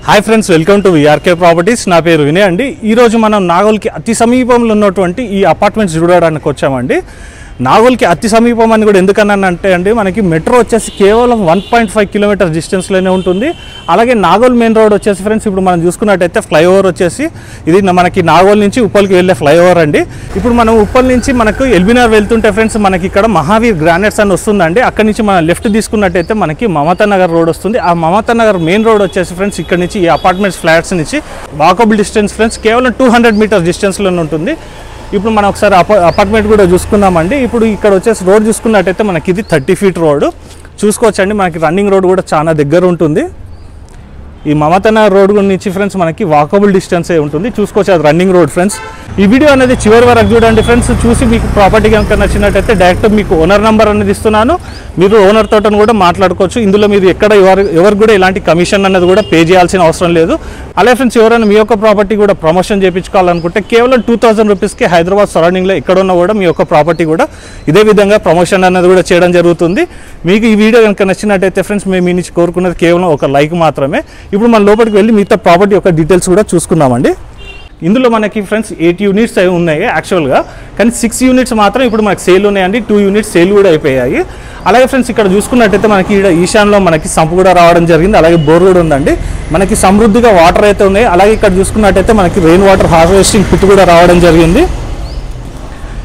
Hi friends, welcome to VRK properties. నా పేరు వినయ్ అండి. ఈరోజు మనం నాగోల్కి అతి సమీపంలో ఉన్నటువంటి ఈ అపార్ట్మెంట్స్ చూడడానికి వచ్చామండి. నాగోల్కి అతి సమీపం అని కూడా ఎందుకన్నానంటే అండి, మనకి మెట్రో వచ్చేసి కేవలం 1.5 కిలోమీటర్ డిస్టెన్స్లోనే ఉంటుంది. అలాగే నాగోల్ మెయిన్ రోడ్ వచ్చేసి ఫ్రెండ్స్ ఇప్పుడు మనం చూసుకున్నట్టయితే ఫ్లైఓవర్ వచ్చేసి ఇది మనకి నాగోల్ నుంచి ఉప్పల్కి వెళ్ళే ఫ్లైఓవర్ అండి. ఇప్పుడు మనం ఉప్పల్ నుంచి మనకు ఎల్బీనగర్ వెళ్తుంటే ఫ్రెండ్స్ మనకి ఇక్కడ మహావీర్ గ్రానైట్స్ అని వస్తుందండి. అక్కడి నుంచి మనం లెఫ్ట్ తీసుకున్నట్టయితే మనకి మమతా నగర్ రోడ్ వస్తుంది. ఆ మమతా నగర్ మెయిన్ రోడ్ వచ్చేసి ఫ్రెండ్స్ ఇక్కడ నుంచి ఈ అపార్ట్మెంట్స్ ఫ్లాట్స్ నుంచి వాకబుల్ డిస్టెన్స్ ఫ్రెండ్స్ కేవలం 200 మీటర్స్ డిస్టెన్స్లోనే ఉంటుంది. ఇప్పుడు మనం ఒకసారి అపార్ట్మెంట్ కూడా చూసుకుందామండి. ఇప్పుడు ఇక్కడ వచ్చేసి రోడ్ చూసుకున్నట్టయితే మనకి ఇది 30 ఫీట్ రోడ్ చూసుకోవచ్చండి. మనకి రన్నింగ్ రోడ్ కూడా చాలా దగ్గర ఉంటుంది. ఈ మమతానగర్ రోడ్ నుంచి ఫ్రెండ్స్ మనకి వాకబుల్ డిస్టెన్సే ఉంటుంది. చూసుకోవచ్చు, అది రన్నింగ్ రోడ్ ఫ్రెండ్స్. ఈ వీడియో అనేది చివరి వరకు చూడండి ఫ్రెండ్స్. చూసి మీకు ప్రాపర్టీ కనుక నచ్చినట్టయితే డైరెక్ట్ మీకు ఓనర్ నెంబర్ అనేది ఇస్తున్నాను. మీరు ఓనర్ తోట కూడా మాట్లాడుకోవచ్చు. ఇందులో మీరు ఎక్కడ ఎవరు కూడా ఇలాంటి కమిషన్ అనేది కూడా పే చేయాల్సిన అవసరం లేదు. అలాగే ఫ్రెండ్స్, ఎవరైనా మీ యొక్క ప్రాపర్టీ కూడా ప్రమోషన్ చేయించుకోవాలనుకుంటే కేవలం 2000 రూపీస్కి హైదరాబాద్ సరౌండింగ్లో ఎక్కడున్నా కూడా మీ యొక్క ప్రాపర్టీ కూడా ఇదే విధంగా ప్రమోషన్ అనేది కూడా చేయడం జరుగుతుంది. మీకు ఈ వీడియో కనుక నచ్చినట్టయితే ఫ్రెండ్స్ మేము మీ నుంచి కోరుకున్నది కేవలం ఒక లైక్ మాత్రమే. ఇప్పుడు మన లోపలికి వెళ్ళి మిగతా ప్రాపర్టీ యొక్క డీటెయిల్స్ కూడా చూసుకుందామండి. ఇందులో మనకి ఫ్రెండ్స్ 8 యూనిట్స్ అవి ఉన్నాయి యాక్చువల్గా, కానీ 6 యూనిట్స్ మాత్రం ఇప్పుడు మనకి సేల్ ఉన్నాయండి. 2 యూనిట్స్ సేల్ కూడా అయిపోయాయి. అలాగే ఫ్రెండ్స్ ఇక్కడ చూసుకున్నట్టయితే మనకి ఇక్కడ ఈశాన్లో మనకి సంపు కూడా రావడం జరిగింది. అలాగే బోర్ కూడా ఉందండి. మనకి సమృద్ధిగా వాటర్ అయితే ఉన్నాయి. అలాగే ఇక్కడ చూసుకున్నట్టయితే మనకి రెయిన్ వాటర్ హార్వెస్టింగ్ పిట్ కూడా రావడం జరిగింది.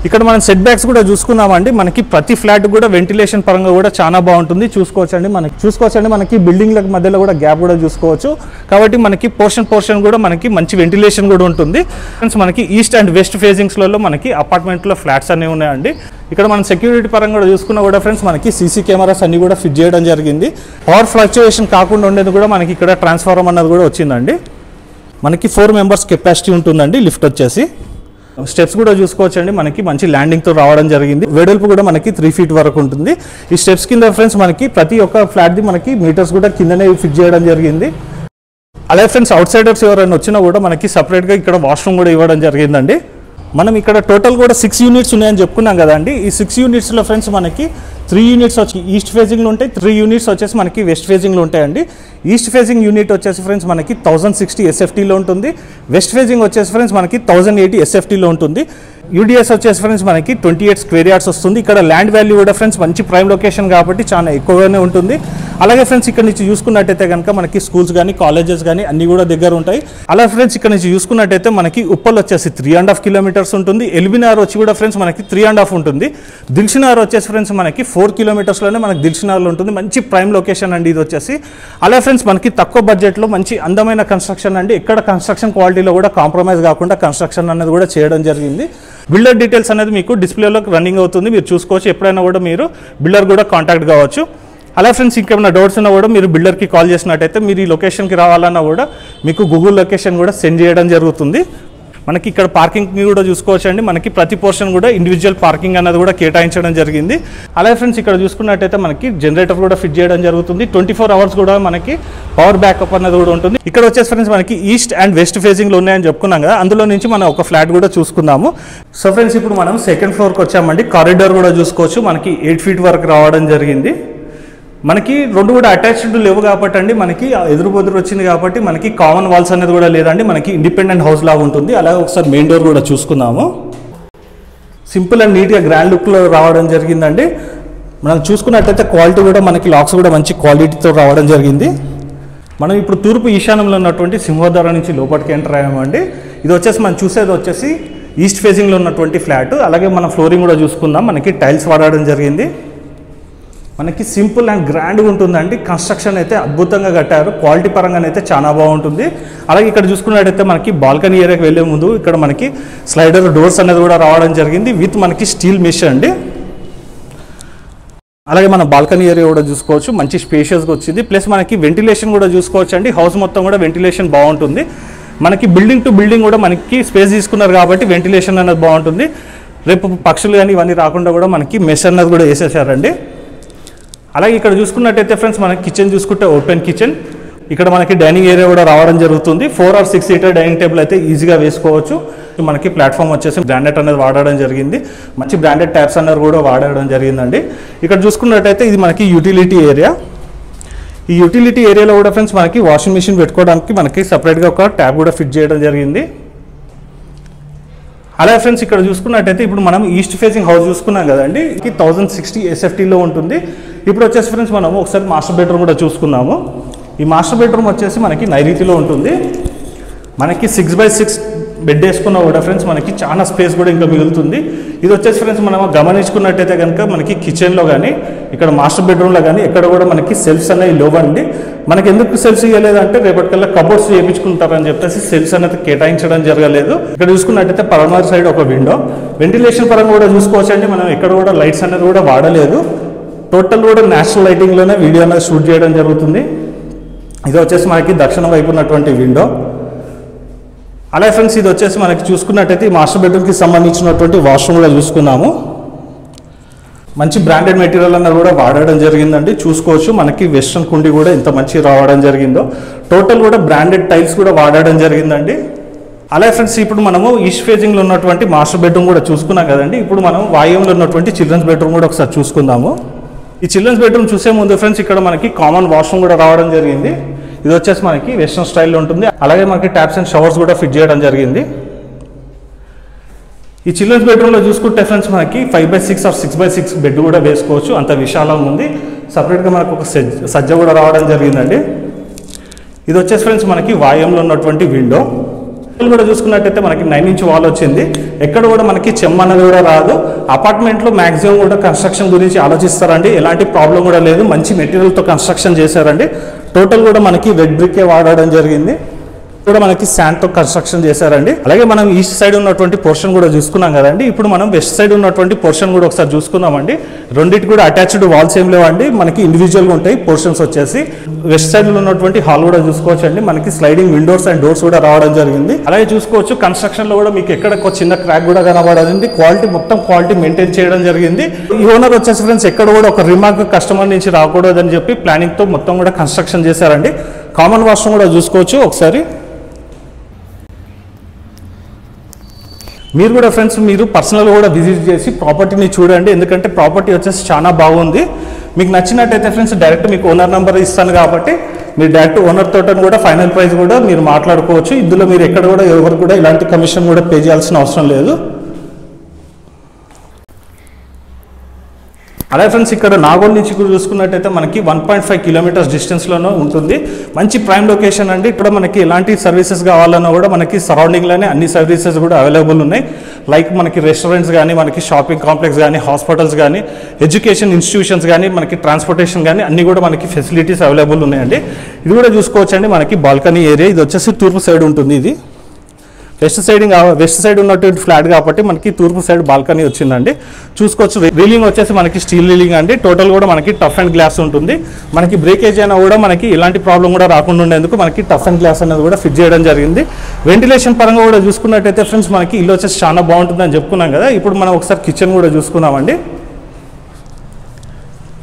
ఇక్కడ మనం సెట్ బ్యాక్స్ కూడా చూసుకున్నామండి. మనకి ప్రతి ఫ్లాట్ కూడా వెంటిలేషన్ పరంగా కూడా చాలా బాగుంటుంది. చూసుకోవచ్చండి మనకి బిల్డింగ్ల మధ్యలో కూడా గ్యాప్ కూడా చూసుకోవచ్చు. కాబట్టి మనకి పోర్షన్ కూడా మనకి మంచి వెంటిలేషన్ కూడా ఉంటుంది. ఫ్రెండ్స్ మనకి ఈస్ట్ అండ్ వెస్ట్ ఫేజింగ్స్లలో మనకి అపార్ట్మెంట్లో ఫ్లాట్స్ అనేవి ఉన్నాయండి. ఇక్కడ మనం సెక్యూరిటీ పరంగా కూడా చూసుకున్నా కూడా ఫ్రెండ్స్ మనకి సీసీ కెమెరాస్ అన్ని కూడా ఫిట్ చేయడం జరిగింది. పవర్ ఫ్లక్చుయేషన్ కాకుండా ఉండేది కూడా మనకి ఇక్కడ ట్రాన్స్ఫార్మర్ అన్నది కూడా వచ్చిందండి. మనకి 4 మెంబర్స్ కెపాసిటీ ఉంటుందండి. లిఫ్ట్ వచ్చేసి స్టెప్స్ కూడా చూసుకోవచ్చండి. మనకి మంచి ల్యాండింగ్తో రావడం జరిగింది. వెడల్పు కూడా మనకి 3 ఫీట్ వరకు ఉంటుంది. ఈ స్టెప్స్ కింద ఫ్రెండ్స్ మనకి ప్రతి ఒక్క ఫ్లాట్ది మనకి మీటర్స్ కూడా కిందనే ఫిట్ చేయడం జరిగింది. అలాగే ఫ్రెండ్స్ అవుట్ సైడర్స్ ఎవరైనా వచ్చినా కూడా మనకి సపరేట్గా ఇక్కడ వాష్రూమ్ కూడా ఇవ్వడం జరిగిందండి. మనం ఇక్కడ టోటల్ కూడా 6 యూనిట్స్ ఉన్నాయని చెప్పుకున్నాం కదండి. ఈ 6 యూనిట్స్లో ఫ్రెండ్స్ మనకి 3 యూనిట్స్ వచ్చి ఈస్ట్ ఫేజింగ్లో ఉంటాయి, 3 యూనిట్స్ వచ్చేసి మనకి వెస్ట్ ఫేజింగ్లో ఉంటాయండి. ఈస్ట్ ఫేజింగ్ యూనిట్ వచ్చేసి ఫ్రెండ్స్ మనకి 1060 ఎస్ఎఫ్టీలో ఉంటుంది. వెస్ట్ ఫేజింగ్ వచ్చేసి ఫ్రెండ్స్ మనకి 1080 ఎస్ఎఫ్టీలో ఉంటుంది. యూడిఎస్ వచ్చేసి ఫ్రెండ్స్ మనకి 28 స్క్వేర్ యార్డ్స్ వస్తుంది. ఇక్కడ ల్యాండ్ వాల్యూ కూడా ఫ్రెండ్స్ మంచి ప్రైమ్ లొకేషన్ కాబట్టి చాలా ఎక్కువగానే ఉంటుంది. అలాగే ఫ్రెండ్స్ ఇక్కడ నుంచి చూసుకున్నట్టయితే కనుక మనకి స్కూల్స్ కానీ కాలేజెస్ కానీ అన్ని కూడా దగ్గర ఉంటాయి. అలాగే ఫ్రెండ్స్ ఇక్కడ నుంచి చూసుకున్నట్టయితే మనకి ఉప్పల్ వచ్చేసి 3.5 కిలోమీటర్స్ ఉంటుంది. ఎల్బీనగర్ వచ్చి కూడా ఫ్రెండ్స్ మనకి 3.5 ఉంటుంది. దిల్షునగర్ వచ్చేసి ఫ్రెండ్స్ మనకి 4 కిలోమీటర్స్లోనే మనకి దిల్షునగర్లో ఉంటుంది. మంచి ప్రైమ్ లొకేషన్ అండి ఇది వచ్చేసి. అలాగే ఫ్రెండ్స్ మనకి తక్కువ బడ్జెట్లో మంచి అందమైన కన్స్ట్రక్షన్ అండి. ఎక్కడ కన్స్ట్రక్షన్ క్వాలిటీలో కూడా కాంప్రమైజ్ కాకుండా కన్స్ట్రక్షన్ అనేది కూడా చేయడం జరిగింది. బిల్డర్ డీటెయిల్స్ అనేది మీకు డిస్ప్లేలో రన్నింగ్ అవుతుంది, మీరు చూసుకోవచ్చు. ఎప్పుడైనా కూడా మీరు బిల్డర్ కూడా కాంటాక్ట్ కావచ్చు. అలా ఫ్రెండ్స్ ఇంకేమైనా డౌట్స్ ఉన్నా కూడా మీరు బిల్డర్కి కాల్ చేసినట్టయితే మీరు ఈ లొకేషన్కి రావాలన్నా కూడా మీకు గూగుల్ లొకేషన్ కూడా సెండ్ చేయడం జరుగుతుంది. మనకి ఇక్కడ పార్కింగ్ని కూడా చూసుకోవచ్చు అండి. మనకి ప్రతి పోర్షన్ కూడా ఇండివిజువల్ పార్కింగ్ అనేది కూడా కేటాయించడం జరిగింది. అలాగే ఫ్రెండ్స్ ఇక్కడ చూసుకున్నట్టయితే మనకి జనరేటర్ కూడా ఫిట్ చేయడం జరుగుతుంది. 24 అవర్స్ కూడా మనకి పవర్ బ్యాకప్ అనేది కూడా ఉంటుంది. ఇక్కడ వచ్చేసి ఫ్రెండ్స్ మనకి ఈస్ట్ అండ్ వెస్ట్ ఫేజింగ్లో ఉన్నాయని చెప్పుకున్నాం కదా, అందులో నుంచి మనం ఒక ఫ్లాట్ కూడా చూసుకుందాము. సో ఫ్రెండ్స్ ఇప్పుడు మనం సెకండ్ ఫ్లోర్కి వచ్చామండి. కారిడార్ కూడా చూసుకోవచ్చు. మనకి 8 ఫీట్ వరకు రావడం జరిగింది. మనకి 2 కూడా అటాచ్డ్ లేవు కాబట్టి అండి, మనకి ఎదురు వచ్చింది కాబట్టి మనకి కామన్ వాల్స్ అనేది కూడా లేదండి. మనకి ఇండిపెండెంట్ హౌస్ లాగా ఉంటుంది. అలాగే ఒకసారి మెయిన్ డోర్ కూడా చూసుకుందాము. సింపుల్ అండ్ నీట్గా గ్రాండ్ లుక్లో రావడం జరిగిందండి. మనం చూసుకున్నట్టయితే క్వాలిటీ కూడా మనకి లాక్స్ కూడా మంచి క్వాలిటీతో రావడం జరిగింది. మనం ఇప్పుడు తూర్పు ఈశాన్యంలో ఉన్నటువంటి సింహద్వారం నుంచి లోపలికి ఎంటర్ అయ్యామండి. ఇది వచ్చేసి మనం చూసేది వచ్చేసి ఈస్ట్ ఫేజింగ్లో ఉన్నటువంటి ఫ్లాట్. అలాగే మనం ఫ్లోరింగ్ కూడా చూసుకుందాం. మనకి టైల్స్ వాడడం జరిగింది. మనకి సింపుల్ అండ్ గ్రాండ్గా ఉంటుందండి. కన్స్ట్రక్షన్ అయితే అద్భుతంగా కట్టారు. క్వాలిటీ పరంగానైతే చాలా బాగుంటుంది. అలాగే ఇక్కడ చూసుకున్నట్టయితే మనకి బాల్కనీ ఏరియాకి వెళ్ళే ముందు ఇక్కడ మనకి స్లైడర్ డోర్స్ అనేది కూడా రావడం జరిగింది విత్ మనకి స్టీల్ మెష్ అండి. అలాగే మన బాల్కనీ ఏరియా కూడా చూసుకోవచ్చు. మంచి స్పేషియస్గా వచ్చింది. ప్లస్ మనకి వెంటిలేషన్ కూడా చూసుకోవచ్చు అండి. హౌస్ మొత్తం కూడా వెంటిలేషన్ బాగుంటుంది. మనకి బిల్డింగ్ టు బిల్డింగ్ కూడా మనకి స్పేస్ తీసుకున్నారు కాబట్టి వెంటిలేషన్ అనేది బాగుంటుంది. రేపు పక్షులు కానీ ఇవన్నీ రాకుండా కూడా మనకి మెష్ అన్నది కూడా వేసేసారండి. అలాగే ఇక్కడ చూసుకున్నట్టయితే ఫ్రెండ్స్ మనకి కిచెన్ చూసుకుంటే ఓపెన్ కిచెన్. ఇక్కడ మనకి డైనింగ్ ఏరియా కూడా రావడం జరుగుతుంది. 4 or 6 సీటర్ డైనింగ్ టేబుల్ అయితే ఈజీగా వేసుకోవచ్చు. మనకి ప్లాట్ఫామ్ వచ్చేసి బ్రాండెడ్ అనేది వాడడం జరిగింది. మంచి బ్రాండెడ్ ట్యాప్స్ అనేది కూడా వాడడం జరిగిందండి. ఇక్కడ చూసుకున్నట్టయితే ఇది మనకి యూటిలిటీ ఏరియా. ఈ యూటిలిటీ ఏరియాలో కూడా ఫ్రెండ్స్ మనకి వాషింగ్ మెషిన్ పెట్టుకోవడానికి మనకి సపరేట్గా ఒక ట్యాబ్ కూడా ఫిట్ చేయడం జరిగింది. అలాగే ఫ్రెండ్స్ ఇక్కడ చూసుకున్నట్టయితే ఇప్పుడు మనం ఈస్ట్ ఫేసింగ్ హౌస్ చూసుకున్నాం కదండి, 1060 SFTలో ఉంటుంది. ఇప్పుడు వచ్చేసి ఫ్రెండ్స్ మనము ఒకసారి మాస్టర్ బెడ్రూమ్ కూడా చూసుకున్నాము. ఈ మాస్టర్ బెడ్రూమ్ వచ్చేసి మనకి నైరుతిలో ఉంటుంది. మనకి 6x6 బెడ్ వేసుకున్నా కూడా ఫ్రెండ్స్ మనకి చాలా స్పేస్ కూడా ఇంకా మిగులుతుంది. ఇది వచ్చేసి ఫ్రెండ్స్ మనం గమనించుకున్నట్టయితే కనుక మనకి కిచెన్లో కానీ ఇక్కడ మాస్టర్ బెడ్రూమ్లో కానీ ఎక్కడ కూడా మనకి సెల్ఫ్స్ అనేవి లేవండి. మనకి ఎందుకు సెల్ఫ్స్ ఇవ్వలేదంటే రేపటికల్లా కబోర్డ్స్ చేయించుకుంటారని చెప్పేసి సెల్ఫ్స్ అనేది కేటాయించడం జరగలేదు. ఇక్కడ చూసుకున్నట్టయితే పడమర సైడ్ ఒక విండో, వెంటిలేషన్ పరంగా కూడా చూసుకోవచ్చండి. మనం ఎక్కడ కూడా లైట్స్ అనేది కూడా వాడలేదు. టోటల్ కూడా న్యాచురల్ లైటింగ్లోనే వీడియో అనేది షూట్ చేయడం జరుగుతుంది. ఇది వచ్చేసి మనకి దక్షిణం వైపు ఉన్నటువంటి విండో. అలాగే ఫ్రెండ్స్ ఇది వచ్చేసి మనకి చూసుకున్నట్టయితే ఈ మాస్టర్ బెడ్రూమ్కి సంబంధించినటువంటి వాష్రూమ్ కూడా చూసుకున్నాము. మంచి బ్రాండెడ్ మెటీరియల్ అన్నది కూడా వాడడం జరిగిందండి. చూసుకోవచ్చు మనకి వెస్ట్రన్ కుండి కూడా ఇంత మంచి రావడం జరిగిందో. టోటల్ కూడా బ్రాండెడ్ టైల్స్ కూడా వాడడం జరిగిందండి. అలాగే ఫ్రెండ్స్ ఇప్పుడు మనము ఈస్ట్ ఫేజింగ్లో ఉన్నటువంటి మాస్టర్ బెడ్రూమ్ కూడా చూసుకున్నాం కదండి. ఇప్పుడు మనం వాయువ్యంలో ఉన్నటువంటి చిల్డ్రన్స్ బెడ్రూమ్ కూడా ఒకసారి చూసుకుందాము. ఈ చిల్డ్రన్స్ బెడ్రూమ్ చూసే ముందు ఫ్రెండ్స్ ఇక్కడ మనకి కామన్ వాష్రూమ్ కూడా రావడం జరిగింది. ఇది వచ్చేసి మనకి వెస్ట్రన్ స్టైల్లో ఉంటుంది. అలాగే మనకి ట్యాప్స్ అండ్ షవర్స్ కూడా ఫిట్ చేయడం జరిగింది. ఈ చిల్డ్రన్స్ బెడ్రూమ్లో చూసుకుంటే ఫ్రెండ్స్ మనకి 5x6 ఆర్ 6x6 బెడ్ కూడా వేసుకోవచ్చు, అంత విశాలంగా ఉంది. సపరేట్గా మనకు ఒక సజ్జ కూడా రావడం జరిగిందండి. ఇది వచ్చేసి ఫ్రెండ్స్ మనకి వాయువ్యంలో ఉన్నటువంటి విండో కూడా చూసుకున్నట్టయితే మనకి 9 ఇంచ్ వాల్ వచ్చింది. ఎక్కడ కూడా మనకి చెమ్మ అనేది కూడా రాదు. అపార్ట్మెంట్లో మ్యాక్సిమం కూడా కన్స్ట్రక్షన్ గురించి ఆలోచిస్తారండి. ఎలాంటి ప్రాబ్లం కూడా లేదు. మంచి మెటీరియల్తో కన్స్ట్రక్షన్ చేశారండి. టోటల్ కూడా మనకి రెడ్ బ్రిక్కే వాడడం జరిగింది. కూడా మనకి శాండ్తో కన్స్ట్రక్షన్ చేశారండి. అలాగే మనం ఈస్ట్ సైడ్ ఉన్నటువంటి పోర్షన్ కూడా చూసుకున్నాం కదండి. ఇప్పుడు మనం వెస్ట్ సైడ్ ఉన్నటువంటి పోర్షన్ కూడా ఒకసారి చూసుకుందామండి. రెండింటి కూడా అటాచ్డ్ వాల్స్ ఏం లేవండి, మనకి ఇండివిజువల్గా ఉంటాయి పోర్షన్స్ వచ్చేసి. వెస్ట్ సైడ్లో ఉన్నటువంటి హాల్ కూడా చూసుకోవచ్చు అండి. మనకి స్లైడింగ్ విండోస్ అండ్ డోర్స్ కూడా రావడం జరిగింది. అలాగే చూసుకోవచ్చు కన్స్ట్రక్షన్లో కూడా మీకు ఎక్కడ చిన్న క్రాక్ కూడా కనబడింది. క్వాలిటీ మొత్తం క్వాలిటీ మెయింటైన్ చేయడం జరిగింది. ఈ ఓనర్ వచ్చేసి ఫ్రెండ్స్ ఎక్కడ కూడా ఒక రిమార్క్ కస్టమర్ నుంచి రాకూడదని చెప్పి ప్లానింగ్తో మొత్తం కూడా కన్స్ట్రక్షన్ చేశారండి. కామన్ వాష్రూమ్ కూడా చూసుకోవచ్చు ఒకసారి. మీరు కూడా ఫ్రెండ్స్ మీరు పర్సనల్గా కూడా విజిట్ చేసి ప్రాపర్టీని చూడండి. ఎందుకంటే ప్రాపర్టీ వచ్చేసి చాలా బాగుంది. మీకు నచ్చినట్టయితే ఫ్రెండ్స్ డైరెక్ట్ మీకు ఓనర్ నెంబర్ ఇస్తాను కాబట్టి మీరు డైరెక్ట్ ఓనర్ తోట కూడా ఫైనల్ ప్రైస్ కూడా మీరు మాట్లాడుకోవచ్చు. ఇందులో మీరు ఎక్కడ కూడా ఎవరు కూడా ఇలాంటి కమిషన్ కూడా పే చేయాల్సిన అవసరం లేదు. అలాగే ఫ్రెండ్స్ ఇక్కడ నాగోల్ నుంచి కూడా చూసుకున్నట్టయితే మనకి 1.5 కిలోమీటర్స్ డిస్టెన్స్లోనే ఉంటుంది. మంచి ప్రైమ్ లొకేషన్ అండి. ఇక్కడ మనకి ఎలాంటి సర్వీసెస్ కావాలన్నా కూడా మనకి సరౌండింగ్లోనే అన్ని సర్వీసెస్ కూడా అవైలబుల్ ఉన్నాయి. లైక్ మనకి రెస్టారెంట్స్ కానీ, మనకి షాపింగ్ కాంప్లెక్స్ కానీ, హాస్పిటల్స్ కానీ, ఎడ్యుకేషన్ ఇన్స్టిట్యూషన్స్ కానీ, మనకి ట్రాన్స్పోర్టేషన్ కానీ అన్ని కూడా మనకి ఫెసిలిటీస్ అవైలబుల్ ఉన్నాయండి. ఇది కూడా చూసుకోవచ్చండి. మనకి బాల్కనీ ఏరియా ఇది వచ్చేసి తూర్పు సైడ్ ఉంటుంది. ఇది వెస్ట్ సైడ్ ఉన్నటువంటి ఫ్లాట్ కాబట్టి మనకి తూర్పు సైడ్ బాల్కనీ వచ్చిందండి. చూసుకోవచ్చు. రీలింగ్ వచ్చేసి మనకి స్టీల్ రీలింగ్ అండి. టోటల్ కూడా మనకి టఫ్ అండ్ గ్లాస్ ఉంటుంది. మనకి బ్రేకేజ్ అయినా కూడా మనకి ఎలాంటి ప్రాబ్లం కూడా రాకుండా ఉండేందుకు మనకి టఫ్ అండ్ గ్లాస్ అనేది కూడా ఫిట్ చేయడం జరిగింది. వెంటిలేషన్ పరంగా కూడా చూసుకున్నట్టయితే ఫ్రెండ్స్ మనకి ఇల్లు వచ్చేసి చాలా బాగుంటుందని చెప్పుకున్నాం కదా. ఇప్పుడు మనం ఒకసారి కిచెన్ కూడా చూసుకున్నామండి.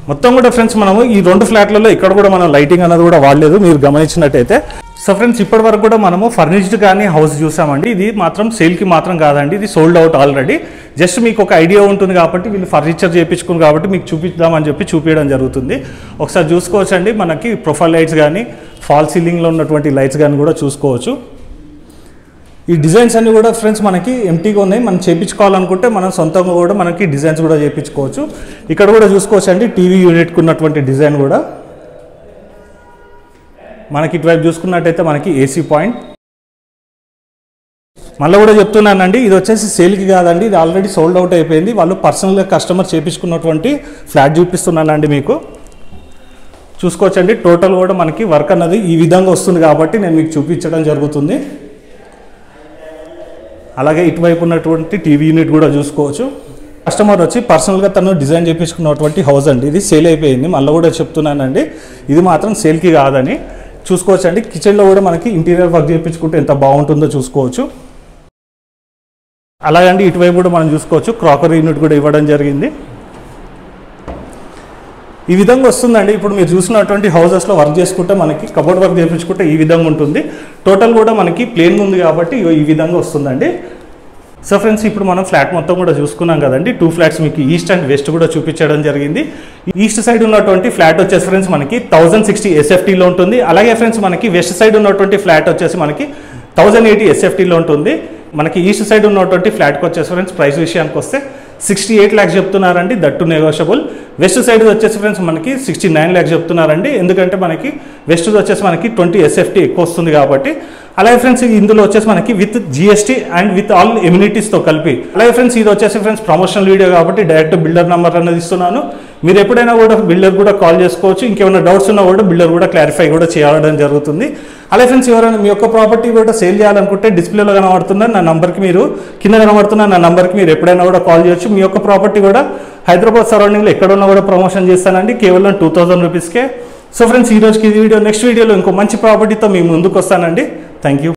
మొత్తం కూడా ఫ్రెండ్స్ మనము ఈ 2 ఫ్లాట్లలో ఇక్కడ కూడా మనం లైటింగ్ అనేది కూడా వాడలేదు మీరు గమనించినట్టయితే. సో ఫ్రెండ్స్ ఇప్పటి వరకు కూడా మనము ఫర్నిష్డ్ కానీ హౌస్ చూసామండి. ఇది మాత్రం సేల్కి మాత్రం కాదండి, ఇది సోల్డ్ అవుట్ ఆల్రెడీ. జస్ట్ మీకు ఒక ఐడియా ఉంటుంది కాబట్టి వీళ్ళు ఫర్నిచర్ చేయించుకుని కాబట్టి మీకు చూపిద్దామని చెప్పి చూపించడం జరుగుతుంది. ఒకసారి చూసుకోవచ్చండి. మనకి ప్రొఫైల్ లైట్స్ కానీ, ఫాల్ సీలింగ్లో ఉన్నటువంటి లైట్స్ కానీ కూడా చూసుకోవచ్చు. ఈ డిజైన్స్ అన్ని కూడా ఫ్రెండ్స్ మనకి ఎంటీగా ఉన్నాయి. మనం చేయించుకోవాలనుకుంటే మనం సొంతంగా కూడా మనకి డిజైన్స్ కూడా చేయించుకోవచ్చు. ఇక్కడ కూడా చూసుకోవచ్చు అండి టీవీ యూనిట్కి ఉన్నటువంటి డిజైన్ కూడా. మనకి ఇటువైపు చూసుకున్నట్టయితే మనకి ఏసీ పాయింట్. మళ్ళీ కూడా చెప్తున్నానండి, ఇది వచ్చేసి సేల్కి కాదండి, ఇది ఆల్రెడీ సోల్డ్ అవుట్ అయిపోయింది. వాళ్ళు పర్సనల్గా కస్టమర్ చేయించుకున్నటువంటి ఫ్లాట్ చూపిస్తున్నానండి మీకు. చూసుకోవచ్చండి. టోటల్ కూడా మనకి వర్క్ అన్నది ఈ విధంగా వస్తుంది కాబట్టి నేను మీకు చూపించడం జరుగుతుంది. అలాగే ఇటువైపు ఉన్నటువంటి టీవీ యూనిట్ కూడా చూసుకోవచ్చు. కస్టమర్ వచ్చి పర్సనల్గా తను డిజైన్ చేయించుకున్నటువంటి హౌస్ అండి. ఇది సేల్ అయిపోయింది. మళ్ళీ కూడా చెప్తున్నానండి, ఇది మాత్రం సేల్కి కాదని. చూసుకోవచ్చు అండి. కిచెన్లో కూడా మనకి ఇంటీరియర్ వర్క్ చేయించుకుంటే ఎంత బాగుంటుందో చూసుకోవచ్చు. అలాగే అండి ఇటువైపు కూడా మనం చూసుకోవచ్చు. క్రాకరీ యూనిట్ కూడా ఇవ్వడం జరిగింది. ఈ విధంగా వస్తుందండి. ఇప్పుడు మీరు చూసినటువంటి హౌసెస్లో వర్క్ చేసుకుంటే మనకి కబోర్డ్ వర్క్ చేయించుకుంటే ఈ విధంగా ఉంటుంది. టోటల్ కూడా మనకి ప్లేన్ ఉంది కాబట్టి ఈ విధంగా వస్తుందండి. సో ఫ్రెండ్స్ ఇప్పుడు మనం ఫ్లాట్ మొత్తం కూడా చూసుకున్నాం కదండి. 2 ఫ్లాట్స్ మీకు ఈస్ట్ అండ్ వెస్ట్ కూడా చూపించడం జరిగింది. ఈస్ట్ సైడ్ ఉన్నటువంటి ఫ్లాట్ వచ్చేసి ఫ్రెండ్స్ మనకి 1060 SFTలో ఉంటుంది. అలాగే ఫ్రెండ్స్ మనకి వెస్ట్ సైడ్ ఉన్నటువంటి ఫ్లాట్ వచ్చేసి మనకి 1080 SFTలో ఉంటుంది. మనకి ఈస్ట్ సైడ్ ఉన్నటువంటి ఫ్లాట్కి వచ్చేసి ఫ్రెండ్స్ ప్రైస్ విషయానికి వస్తే 68 lakhs చెప్తున్నారండి, దట్టు నెగోషియబుల్. వెస్ట్ సైడ్ వచ్చేసి ఫ్రెండ్స్ మనకి 69 lakhs చెప్తున్నారండి, ఎందుకంటే మనకి వెస్ట్ వచ్చేసి మనకి 20 SFT ఎక్కువ వస్తుంది కాబట్టి. అలాగే ఫ్రెండ్స్ ఇందులో వచ్చేసి మనకి with GST and with all ఎమ్యూనిటీస్తో కలిపి. అలాగే ఫ్రెండ్స్ ఇది వచ్చేసి ఫ్రెండ్స్ ప్రమోషనల్ వీడియో కాబట్టి డైరెక్ట్ బిల్డర్ నెంబర్ అనేది ఇస్తున్నాను. మీరు ఎప్పుడైనా కూడా బిల్డర్ కూడా కాల్ చేసుకోవచ్చు. ఇంకేమైనా డౌట్స్ ఉన్నా కూడా బిల్డర్ కూడా క్లారిఫై కూడా చేయడం జరుగుతుంది. అలాగే ఫ్రెండ్స్ ఎవరైనా మీ యొక్క ప్రాపర్టీ కూడా సేల్ చేయాలనుకుంటే డిస్ప్లేలో కనబడుతున్న నా నంబర్కి మీరు కింద కనబడుతున్న నా నంబర్కి మీరు ఎప్పుడైనా కూడా కాల్ చేయొచ్చు. మీ యొక్క ప్రాపర్టీ కూడా హైదరాబాద్ సరౌండింగ్లో ఎక్కడున్నా కూడా ప్రమోషన్ చేస్తానండి, కేవలం 2000 రూపీస్కే. సో ఫ్రెండ్స్ ఈ రోజుకి ఇది వీడియో. నెక్స్ట్ వీడియోలో ఇంకో మంచి ప్రాపర్టీతో మీ ముందుకు వస్తానండి. Thank you.